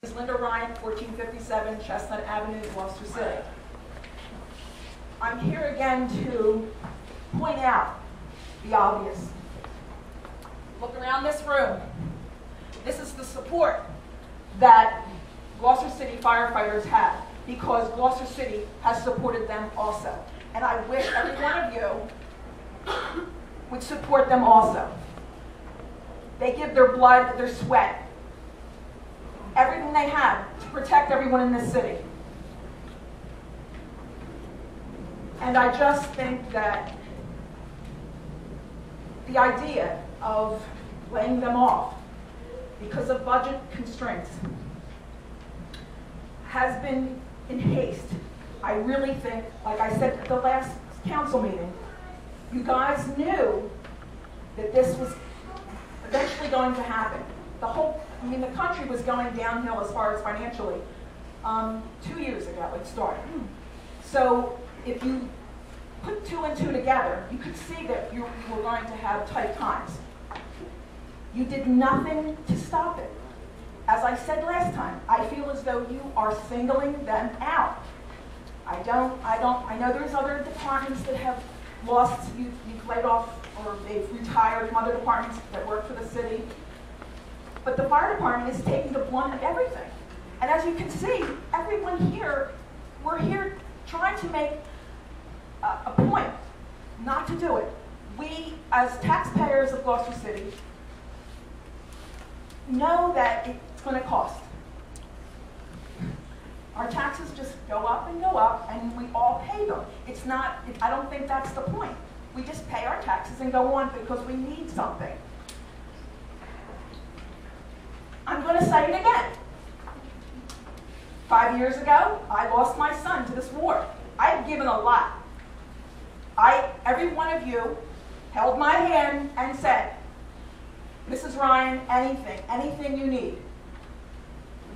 Is Linda Ryan, 1457 Chestnut Avenue, Gloucester City. I'm here again to point out the obvious. Look around this room. This is the support that Gloucester City firefighters have because Gloucester City has supported them also. And I wish every one of you would support them also. They give their blood, their sweat, everything they have to protect everyone in this city. And I just think that the idea of laying them off because of budget constraints has been in haste. I really think, like I said at the last council meeting, you guys knew that this was eventually going to happen. The country was going downhill as far as financially 2 years ago it started. So if you put two and two together, you could see that you were going to have tight times. You did nothing to stop it. As I said last time, I feel as though you are singling them out. I know there's other departments that have lost, you've laid off or they've retired from other departments that work for the city. But the fire department is taking the blunt of everything. And as you can see, everyone here, we're here trying to make a point not to do it. We, as taxpayers of Gloucester City, know that it's going to cost. Our taxes just go up, and we all pay them. It's not, I don't think that's the point. We just pay our taxes and go on because we need something. I'm going to say it again. 5 years ago, I lost my son to this war. I've given a lot. Every one of you held my hand and said, Mrs. Ryan, anything you need.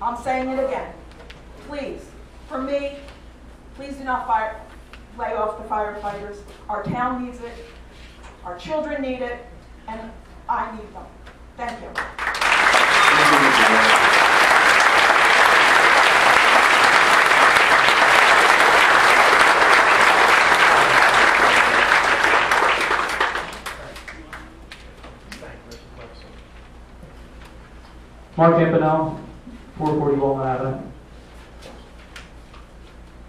I'm saying it again. Please, for me, please do not lay off the firefighters. Our town needs it, our children need it, and I need them. Thank you. Mark Campanell, 440 Walnut Avenue.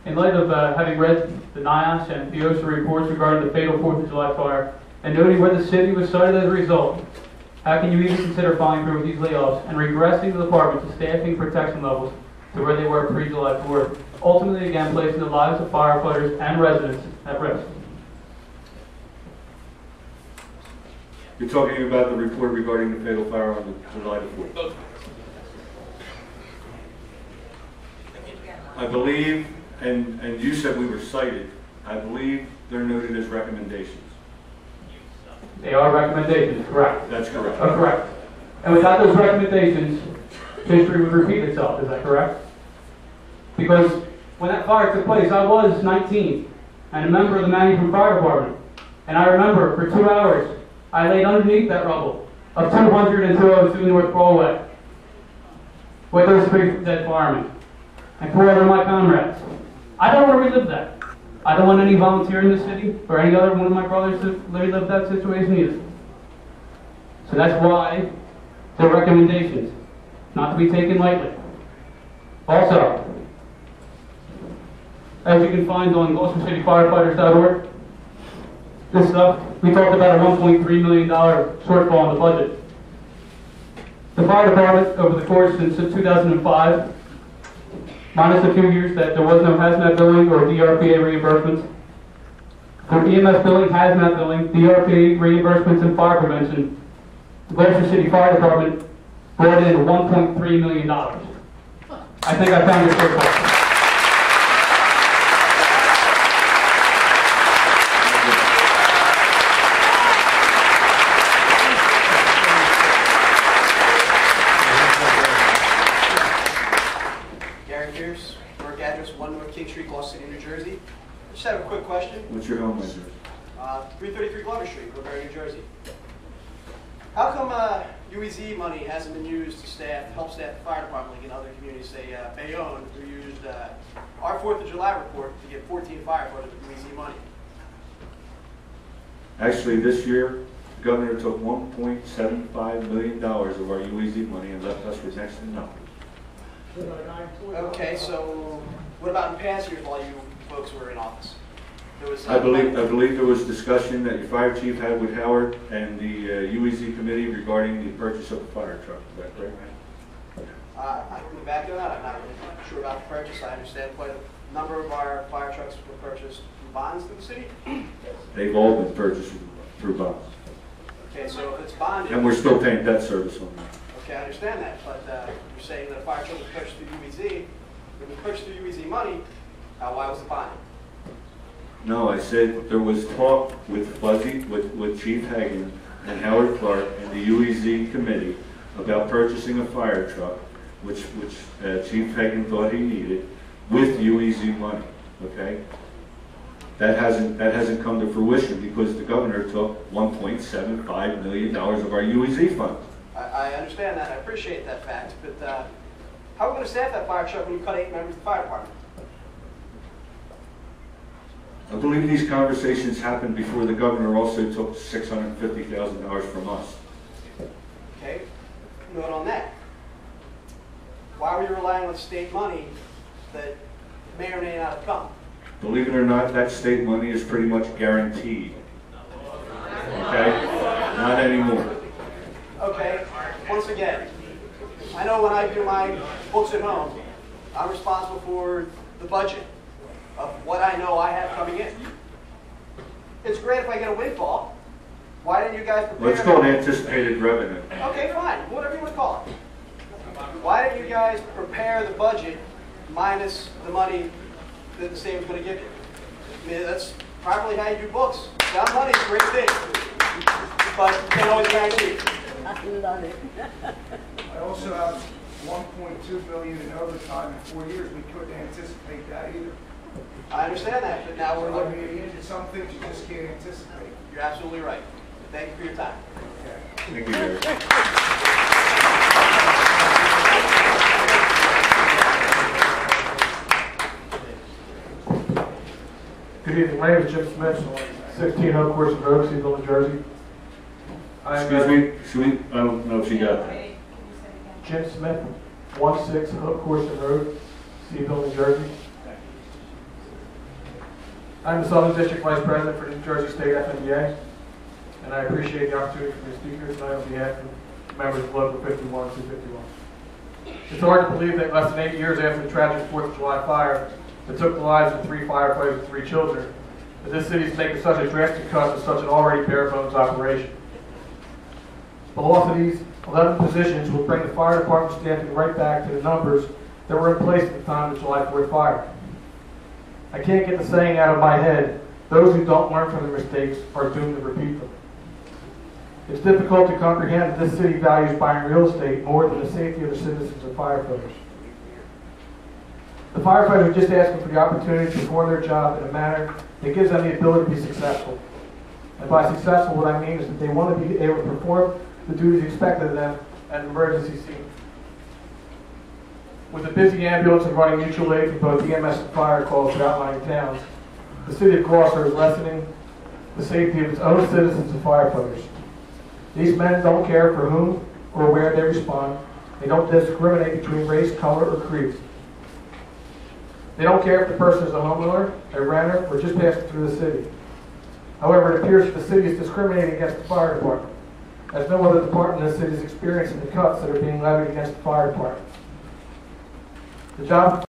In light of having read the NIOSH and FIOSA reports regarding the fatal 4th of July fire, and noting where the city was cited as a result, how can you even consider following through with these layoffs and regressing the department to staffing protection levels to where they were pre-July 4th, ultimately again placing the lives of firefighters and residents at risk? You're talking about the report regarding the fatal fire on July 4th. I believe, and you said we were cited, I believe they're noted as recommendations. They are recommendations, correct? That's correct. Correct. And without those recommendations, history would repeat itself, is that correct? Because when that fire took place, I was 19 and a member of the Management Fire Department. And I remember for 2 hours, I laid underneath that rubble of 200 and 202 North Broadway with those 3 dead firemen and 4 other of my comrades. I don't want to relive that. I don't want any volunteer in this city or any other one of my brothers to relive that situation either. So that's why they're recommendations, not to be taken lightly. Also, as you can find on GloucesterCityFirefighters.org, this stuff, we talked about a $1.3 million shortfall in the budget. The fire department, over the course since 2005, minus a few years that there was no hazmat billing or DRPA reimbursements, for EMS billing, hazmat billing, DRPA reimbursements, and fire prevention, the Gloucester City Fire Department brought in $1.3 million. I think I found your shortfall. Work address 1 North King Street, Gloucester City, New Jersey. I just have a quick question. What's your home address? 333 Glover Street, Woodbury, New Jersey. How come UEZ money hasn't been used to help staff the fire department like in other communities? Say Bayonne, who used our 4th of July report to get 14 firefighters with UEZ money. Actually, this year, the governor took $1.75 million of our UEZ money and left us with next to nothing. Okay, so what about in past years while you folks were in office? There was I believe there was discussion that your fire chief had with Howard and the UEZ committee regarding the purchase of a fire truck. Is that correct? I can back on that. I'm not really sure about the purchase. I understand quite a number of our fire trucks were purchased through bonds through the city. They've all been purchased through bonds. Okay, so if it's bonded, And we're still paying debt service on that. okay, I understand that, but you're saying that a fire truck was purchased through UEZ. If it was purchased through UEZ money, why was it bonded? No, I said there was talk with Chief Hagan and Howard Clark and the UEZ committee about purchasing a fire truck, which Chief Hagan thought he needed, with UEZ money. Okay, that hasn't come to fruition because the governor took $1.75 million of our UEZ funds. I understand that. I appreciate that fact, but how are we going to staff that fire truck when you cut 8 members of the fire department? I believe these conversations happened before the governor also took $650,000 from us. Okay, note on that. Why were you relying on state money that may or may not have come? Believe it or not, that state money is pretty much guaranteed. Okay? Not anymore. Okay, once again, I know when I do my books at home, I'm responsible for the budget of what I know I have coming in. It's great if I get a windfall. Why didn't you guys prepare? Let's call it anticipated revenue. Okay, fine, whatever you want to call it. Why didn't you guys prepare the budget minus the money that the state was going to give you? I mean, that's probably how you do books. That money's a great thing, but you can't always guarantee it. I love it. I also have $1.2 billion in overtime in 4 years. We couldn't anticipate that either. I understand that, but now we're I looking. mean, some things you just can't anticipate. You're absolutely right. Thank you for your time. Thank you, Gary. Good evening, my name is Jim Smith, 16 Hope Course Road, Seaville, New Jersey. Excuse me? I don't know if you got that. Jim Smith, 16 Hope Course Road, Seaville, New Jersey. I'm the Southern District Vice President for the New Jersey State FNDA, and I appreciate the opportunity for the speakers tonight on behalf of members of Local 51 and 251. It's hard to believe that less than 8 years after the tragic 4th of July fire that took the lives of 3 firefighters and 3 children, that this city is making such a drastic cut to such an already bare bones operation. The loss of these 11 positions will bring the fire department staffing right back to the numbers that were in place at the time of the July 4th fire. I can't get the saying out of my head, those who don't learn from their mistakes are doomed to repeat them. It's difficult to comprehend that this city values buying real estate more than the safety of the citizens and firefighters. The firefighters are just asking for the opportunity to perform their job in a manner that gives them the ability to be successful. And by successful, what I mean is that they want to be able to perform the duties expected of them at an emergency scene. With a busy ambulance and running mutual aid for both EMS and fire calls throughout outlying towns, the city of Gloucester is lessening the safety of its own citizens and firefighters. These men don't care for whom or where they respond. They don't discriminate between race, color, or creed. They don't care if the person is a homeowner, a renter, or just passing through the city. However, it appears that the city is discriminating against the fire department, as no other department in the city is experiencing the cuts that are being levied against the fire department. The job